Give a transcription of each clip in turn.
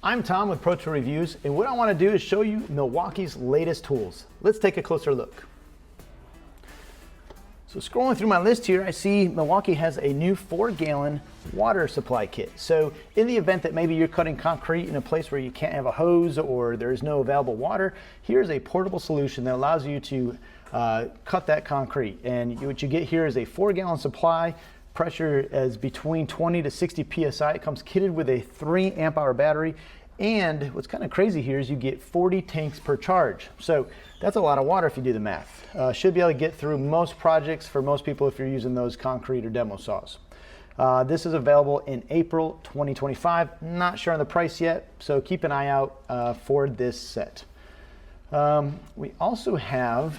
I'm Tom with Pro Tool Reviews, and what I want to do is show you Milwaukee's latest tools. Let's take a closer look. So scrolling through my list here, I see Milwaukee has a new 4-gallon water supply kit. So in the event that maybe you're cutting concrete in a place where you can't have a hose or there's no available water, here's a portable solution that allows you to cut that concrete. And what you get here is a 4-gallon supply. Pressure is between 20 to 60 psi. It comes kitted with a 3 amp hour battery, and what's kind of crazy here is you get 40 tanks per charge. So that's a lot of water if you do the math. Should be able to get through most projects for most people if you're using those concrete or demo saws. This is available in April 2025. Not sure on the price yet, so keep an eye out for this set. We also have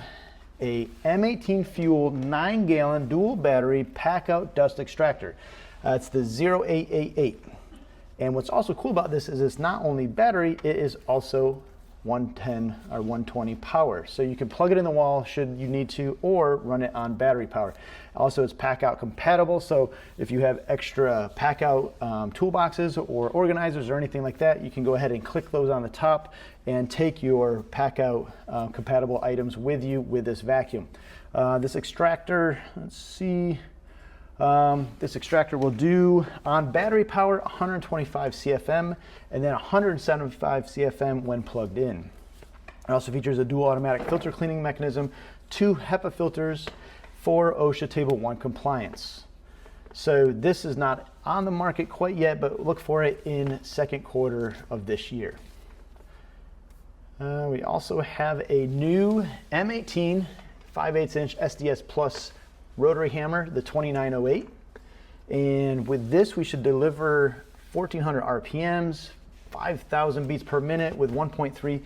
a M18 Fuel 9-gallon dual battery Packout dust extractor. It's the 0888. And what's also cool about this is it's not only battery, it is also 110 or 120 power. So you can plug it in the wall should you need to, or run it on battery power. Also, it's Packout compatible, so if you have extra Packout toolboxes or organizers or anything like that, you can go ahead and click those on the top and take your Packout compatible items with you with this vacuum. This extractor, let's see, this extractor will do on battery power 125 CFM and then 175 CFM when plugged in. It also features a dual automatic filter cleaning mechanism, 2 HEPA filters, for OSHA Table 1 compliance. So this is not on the market quite yet, but look for it in second quarter of this year. We also have a new M18 5/8" SDS Plus rotary hammer, the 2908. And with this, we should deliver 1,400 RPMs, 5,000 beats per minute with 1.3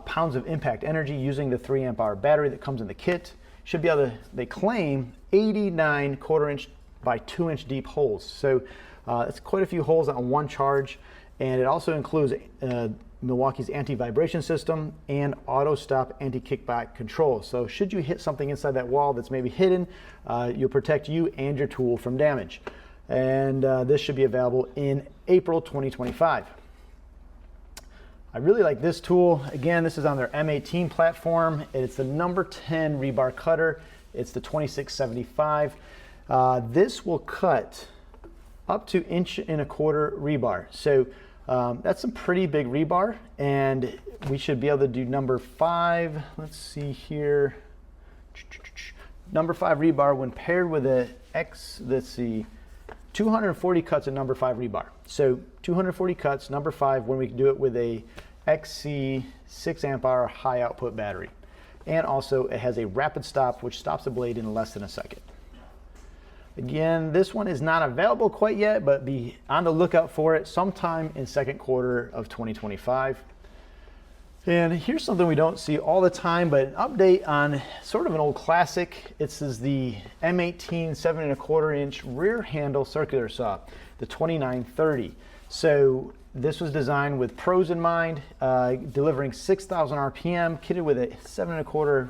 pounds of impact energy using the 3 amp hour battery that comes in the kit. Should be able to, they claim, 89 1/4" by 2" deep holes. So it's quite a few holes on one charge. And it also includes Milwaukee's anti-vibration system and auto stop anti-kickback control. So should you hit something inside that wall that's maybe hidden, you'll protect you and your tool from damage. And this should be available in April 2025. I really like this tool. Again, this is on their M18 platform. It's the number 10 rebar cutter. It's the 2675. This will cut up to 1.25" rebar. So that's some pretty big rebar, and we should be able to do number 5. Let's see here. Number 5 rebar when paired with a let's see, 240 cuts at number 5 rebar. So 240 cuts, number 5, when we can do it with a XC 6 amp hour high output battery. And also it has a rapid stop, which stops the blade in less than a second. Again, this one is not available quite yet, but be on the lookout for it sometime in second quarter of 2025. And here's something we don't see all the time, but an update on sort of an old classic. This is the M18 7.25" rear handle circular saw, the 2930. So this was designed with pros in mind, delivering 6,000 RPM, kitted with a 7.25"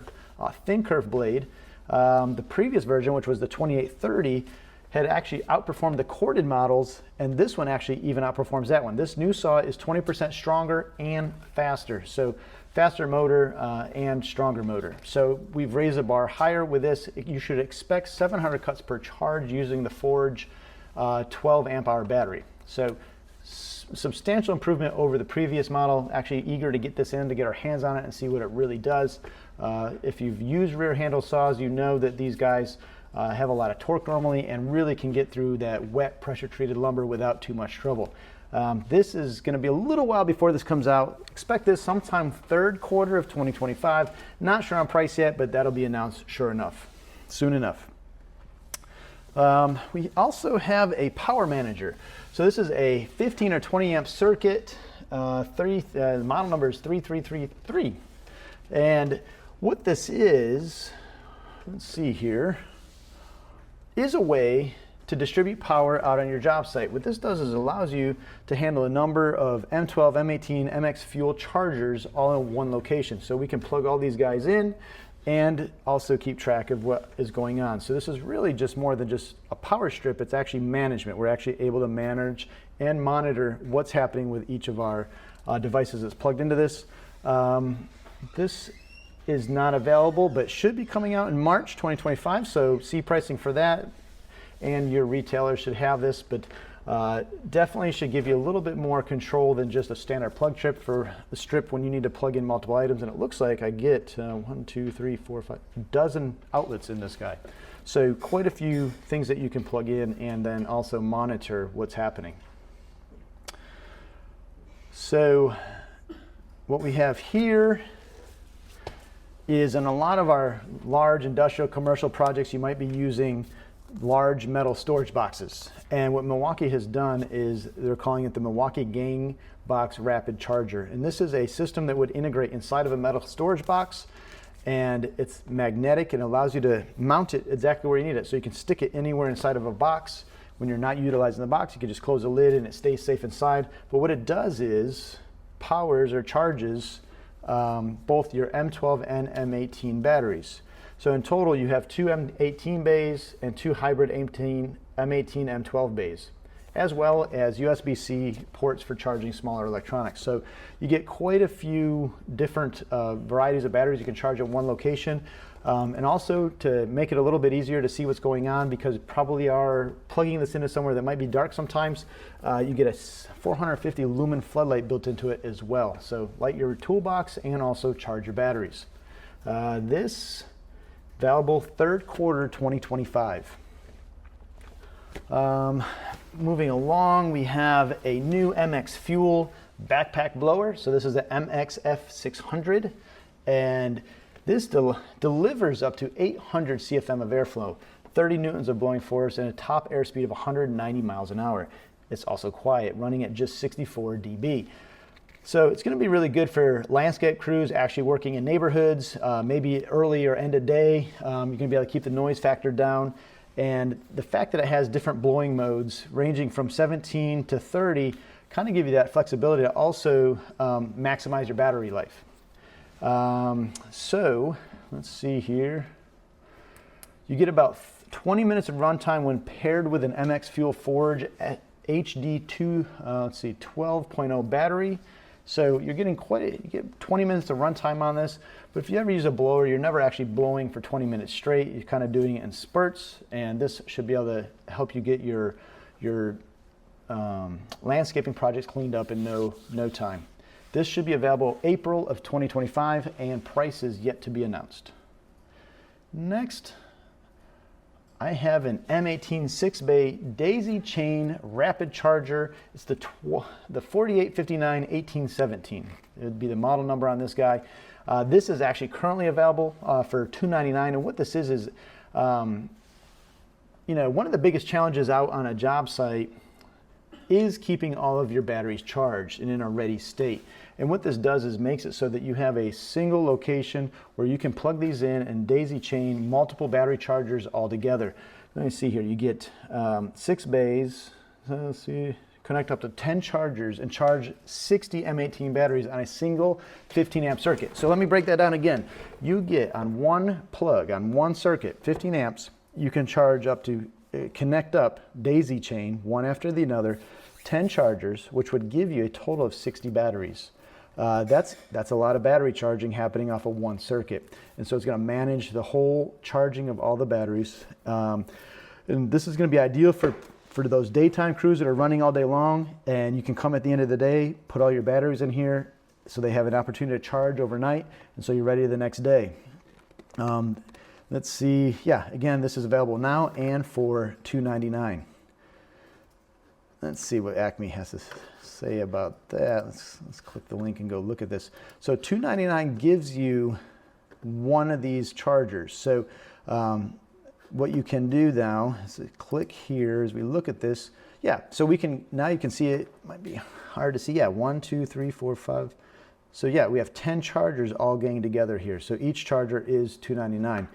thin curve blade. The previous version, which was the 2830, had actually outperformed the corded models, and this one actually even outperforms that one. This new saw is 20% stronger and faster, so faster motor and stronger motor. So we've raised the bar higher with this. You should expect 700 cuts per charge using the Forge 12 amp hour battery. So substantial improvement over the previous model. Actually eager to get this in to get our hands on it and see what it really does. If you've used rear handle saws, you know that these guys have a lot of torque normally and really can get through that wet pressure treated lumber without too much trouble. This is going to be a little while before this comes out. Expect this sometime third quarter of 2025. Not sure on price yet, but that'll be announced soon enough. We also have a power manager. So this is a 15 or 20 amp circuit. The model number is 3333. And what this is, let's see here, is a way to distribute power out on your job site. What this does is it allows you to handle a number of M12, M18, MX Fuel chargers all in one location. So we can plug all these guys in and also keep track of what is going on. So this is really just more than just a power strip. It's actually management. We're actually able to manage and monitor what's happening with each of our devices that's plugged into this. This is not available, but should be coming out in March 2025, so see pricing for that, and your retailer should have this, but definitely should give you a little bit more control than just a standard plug strip when you need to plug in multiple items. And it looks like I get 1, 2, 3, 4, 5 dozen outlets in this guy. So quite a few things that you can plug in and then also monitor what's happening. So what we have here is in a lot of our large industrial commercial projects, you might be using large metal storage boxes. And what Milwaukee has done is they're calling it the Milwaukee Gangbox Rapid Charger. And this is a system that would integrate inside of a metal storage box, and it's magnetic and allows you to mount it exactly where you need it. So you can stick it anywhere inside of a box. When you're not utilizing the box, you can just close the lid and it stays safe inside. But what it does is powers or charges both your M12 and M18 batteries. So in total, you have 2 M18 bays and 2 hybrid M18 M12 bays, as well as USB-C ports for charging smaller electronics. So you get quite a few different varieties of batteries you can charge at one location. And also to make it a little bit easier to see what's going on, because you probably are plugging this into somewhere that might be dark sometimes, you get a 450 lumen floodlight built into it as well. So light your toolbox and also charge your batteries. This available third quarter 2025. Moving along, we have a new MX Fuel backpack blower. So this is the MX F600, and this delivers up to 800 CFM of airflow, 30 newtons of blowing force, and a top airspeed of 190 miles an hour. It's also quiet, running at just 64 dB. So it's going to be really good for landscape crews actually working in neighborhoods, maybe early or end of day. You're going to be able to keep the noise factor down. And the fact that it has different blowing modes ranging from 17 to 30 kind of give you that flexibility to also maximize your battery life. So let's see here. You get about 20 minutes of runtime when paired with an MX Fuel Forge HD2, 12.0 battery. So you're getting you get 20 minutes of runtime on this, but if you ever use a blower, you're never actually blowing for 20 minutes straight. You're kind of doing it in spurts, and this should be able to help you get your landscaping projects cleaned up in no time. This should be available April of 2025, and price is yet to be announced. Next, I have an M18 6-bay daisy chain rapid charger. It's the 4859 1817. It would be the model number on this guy. This is actually currently available for $299. And what this is one of the biggest challenges out on a job site is keeping all of your batteries charged and in a ready state. And what this does is makes it so that you have a single location where you can plug these in and daisy chain multiple battery chargers all together. Let me see here. You get 6 bays. Let's see. Connect up to 10 chargers and charge 60 M18 batteries on a single 15 amp circuit. So let me break that down again. You get on one plug, on one circuit, 15 amps. You can charge up to connect up daisy chain one after the other 10 chargers, which would give you a total of 60 batteries. That's a lot of battery charging happening off of one circuit. And so it's going to manage the whole charging of all the batteries. And this is going to be ideal for those daytime crews that are running all day long, and you can come at the end of the day, put all your batteries in here so they have an opportunity to charge overnight, and so you're ready the next day. Let's see. Yeah, again, this is available now and for $299. Let's see what Acme has to say about that. Let's click the link and go look at this. So $299 gives you one of these chargers. So what you can do now is click here as we look at this. Yeah, so we can, now you can see it might be hard to see. Yeah, 1, 2, 3, 4, 5. So yeah, we have 10 chargers all gang together here. So each charger is $299.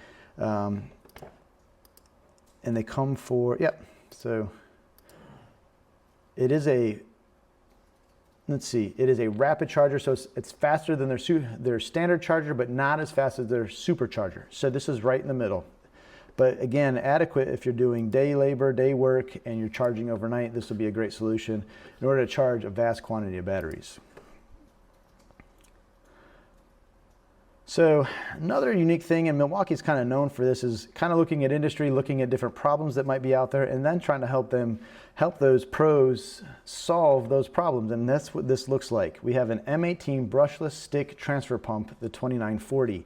And they come for, yep. So it is a, let's see, it is a rapid charger. So it's faster than their standard charger, but not as fast as their supercharger. So this is right in the middle. But again, adequate if you're doing day labor, day work, and you're charging overnight. This will be a great solution in order to charge a vast quantity of batteries. So another unique thing, and Milwaukee's kind of known for this, is kind of looking at industry, looking at different problems that might be out there, and then trying to help those pros solve those problems. And that's what this looks like. We have an M18 brushless stick transfer pump, the 2940.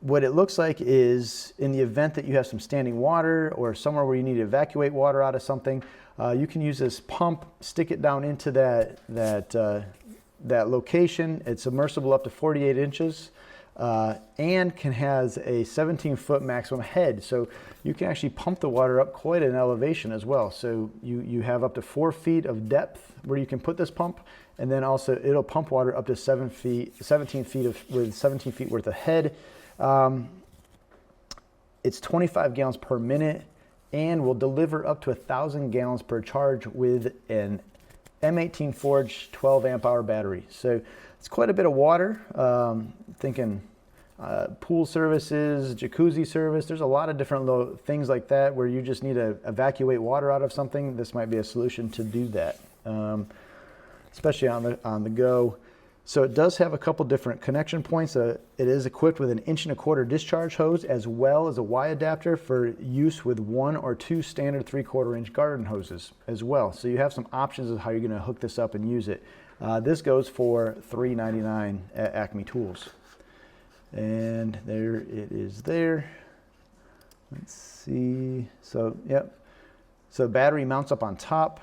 What it looks like is, in the event that you have some standing water or somewhere where you need to evacuate water out of something, you can use this pump, stick it down into that location. It's submersible up to 48 inches and has a 17-foot maximum head. So you can actually pump the water up quite an elevation as well. So you have up to 4 feet of depth where you can put this pump, and then also it'll pump water up to 17 feet with 17 feet worth of head. It's 25 gallons per minute and will deliver up to 1,000 gallons per charge with an M18 forged 12 amp hour battery. So it's quite a bit of water. Thinking pool services, jacuzzi service. There's a lot of different things like that where you just need to evacuate water out of something. This might be a solution to do that, especially on the go. So it does have a couple different connection points. It is equipped with an 1.25 inch discharge hose as well as a Y adapter for use with 1 or 2 standard 3/4 inch garden hoses as well. So you have some options of how you're going to hook this up and use it. This goes for $3.99 at Acme Tools. And there it is there. Let's see. So, yep. So battery mounts up on top.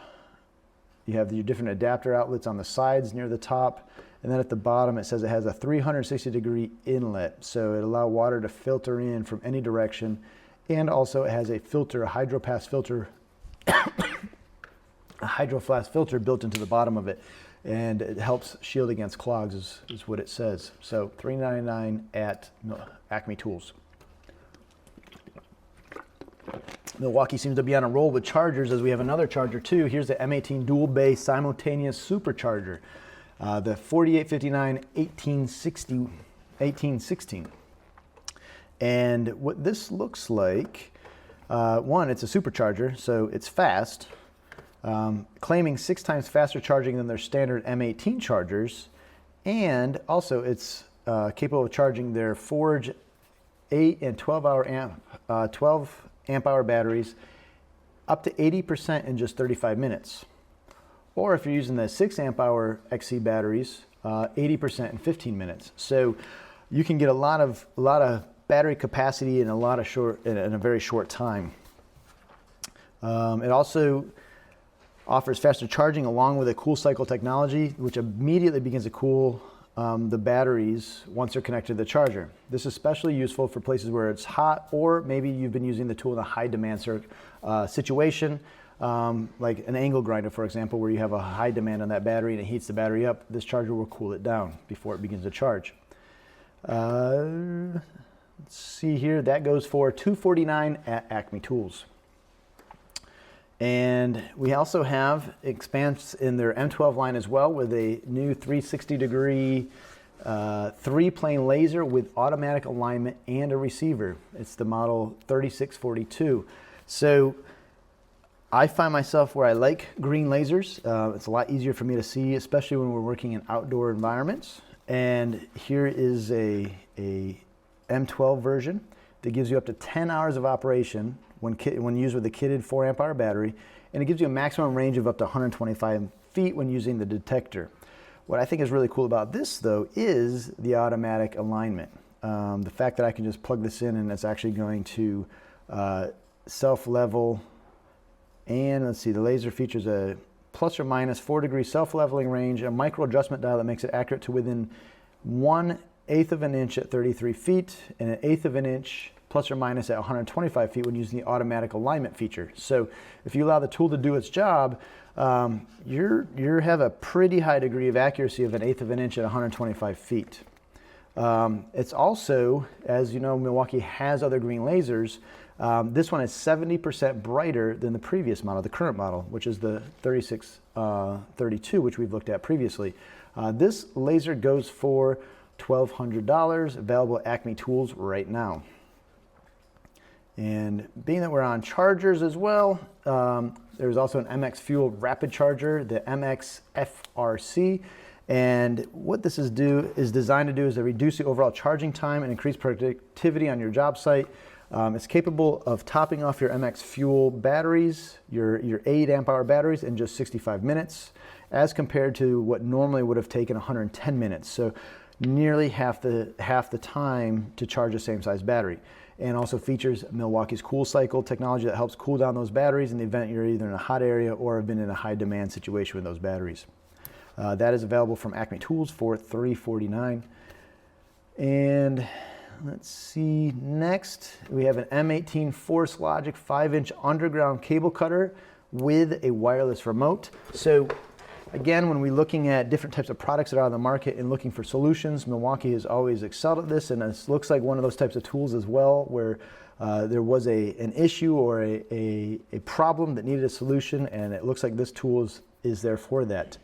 You have your different adapter outlets on the sides near the top. And then at the bottom, it says it has a 360-degree inlet. So it allows water to filter in from any direction. And also it has a filter, a hydropass filter, a hydroflask filter built into the bottom of it. And it helps shield against clogs is what it says. So $3.99 at Acme Tools. Milwaukee seems to be on a roll with chargers, as we have another charger too. Here's the M18 dual bay simultaneous supercharger. The 4859 1816. And what this looks like, one, it's a supercharger, so it's fast, claiming 6 times faster charging than their standard M18 chargers, and also it's capable of charging their Forge 8 and 12 amp hour batteries up to 80% in just 35 minutes. Or if you're using the 6 amp hour XC batteries, 80% in 15 minutes. So you can get a lot of battery capacity in a very short time. It also offers faster charging along with a cool cycle technology, which immediately begins to cool the batteries once they're connected to the charger. This is especially useful for places where it's hot, or maybe you've been using the tool in a high demand situation. Like an angle grinder, for example, where you have a high demand on that battery and it heats the battery up. This charger will cool it down before it begins to charge. Let's see here, that goes for $249 at Acme Tools. And we also have expanse in their M12 line as well with a new 360-degree 3-plane laser with automatic alignment and a receiver. It's the model 3642. So I find myself where I like green lasers. It's a lot easier for me to see, especially when we're working in outdoor environments. And here is a M12 version that gives you up to 10 hours of operation when used with a kitted 4 amp hour battery, and it gives you a maximum range of up to 125 feet when using the detector. What I think is really cool about this, though, is the automatic alignment. The fact that I can just plug this in and it's actually going to self-level. And let's see, the laser features a plus or minus 4-degree self-leveling range, a micro adjustment dial that makes it accurate to within 1/8 of an inch at 33 feet and 1/8 of an inch plus or minus at 125 feet when using the automatic alignment feature. So if you allow the tool to do its job, you have a pretty high degree of accuracy of 1/8 of an inch at 125 feet. It's also, as you know, Milwaukee has other green lasers. This one is 70% brighter than the previous model, the current model, which is the 3632, which we've looked at previously. This laser goes for $1,200, available at Acme Tools right now. And being that we're on chargers as well, there's also an MX Fuel rapid charger, the MX FRC. And what this is designed to do is to reduce the overall charging time and increase productivity on your job site. It's capable of topping off your MX Fuel batteries, your 8 amp hour batteries, in just 65 minutes, as compared to what normally would have taken 110 minutes. So nearly half the time to charge the same size battery. And also features Milwaukee's Cool Cycle technology that helps cool down those batteries in the event you're either in a hot area or have been in a high demand situation with those batteries. That is available from Acme Tools for $349. And let's see, next we have an M18 Force Logic 5-inch underground cable cutter with a wireless remote. So again, when we're looking at different types of products that are on the market and looking for solutions, Milwaukee has always excelled at this, and this looks like one of those types of tools as well, where there was an issue or a problem that needed a solution, and it looks like this tool is there for that.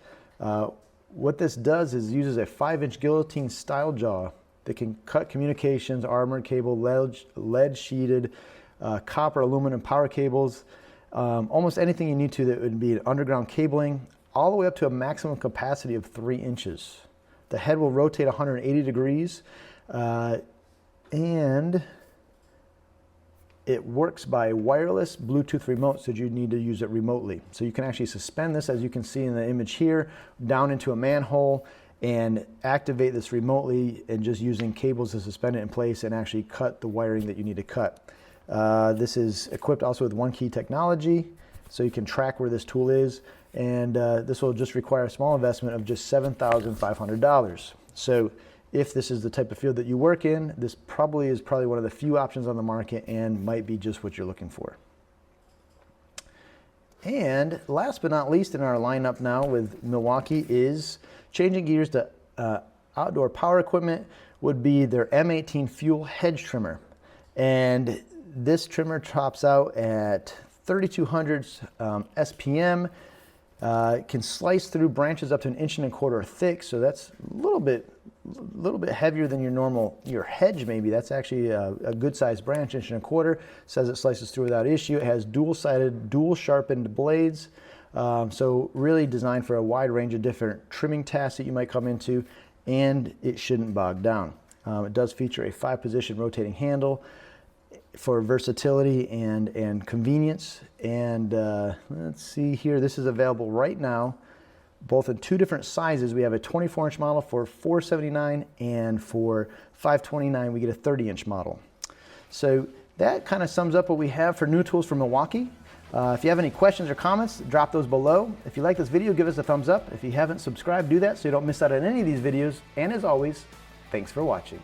What this does is uses a 5-inch guillotine style jaw that can cut communications, armored cable, lead sheeted, copper, aluminum power cables, almost anything you need to that would be underground cabling, all the way up to a maximum capacity of 3 inches. The head will rotate 180 degrees, and it works by wireless Bluetooth remote, so you need to use it remotely. So you can actually suspend this, as you can see in the image here, down into a manhole and activate this remotely, and just using cables to suspend it in place and actually cut the wiring that you need to cut. This is equipped also with One Key technology, so you can track where this tool is, and this will just require a small investment of just $7,500. So if this is the type of field that you work in, this probably is one of the few options on the market and might be just what you're looking for. And last but not least in our lineup now with Milwaukee is changing gears to outdoor power equipment, would be their M18 Fuel Hedge trimmer. And this trimmer tops out at 3200 SPM. It can slice through branches up to 1.25 inches thick, so that's a little bit heavier than your Hedge maybe. That's actually a good sized branch, 1.25 inches. Says it slices through without issue. It has dual-sided, dual-sharpened blades, so really designed for a wide range of different trimming tasks that you might come into, and it shouldn't bog down. It does feature a 5-position rotating handle for versatility and convenience. And let's see here, this is available right now both in 2 different sizes. We have a 24-inch model for $479, and for $529 we get a 30-inch model. So that kind of sums up what we have for new tools from Milwaukee. If you have any questions or comments, drop those below. If you like this video, give us a thumbs up. If you haven't subscribed, do that so you don't miss out on any of these videos. And as always, thanks for watching.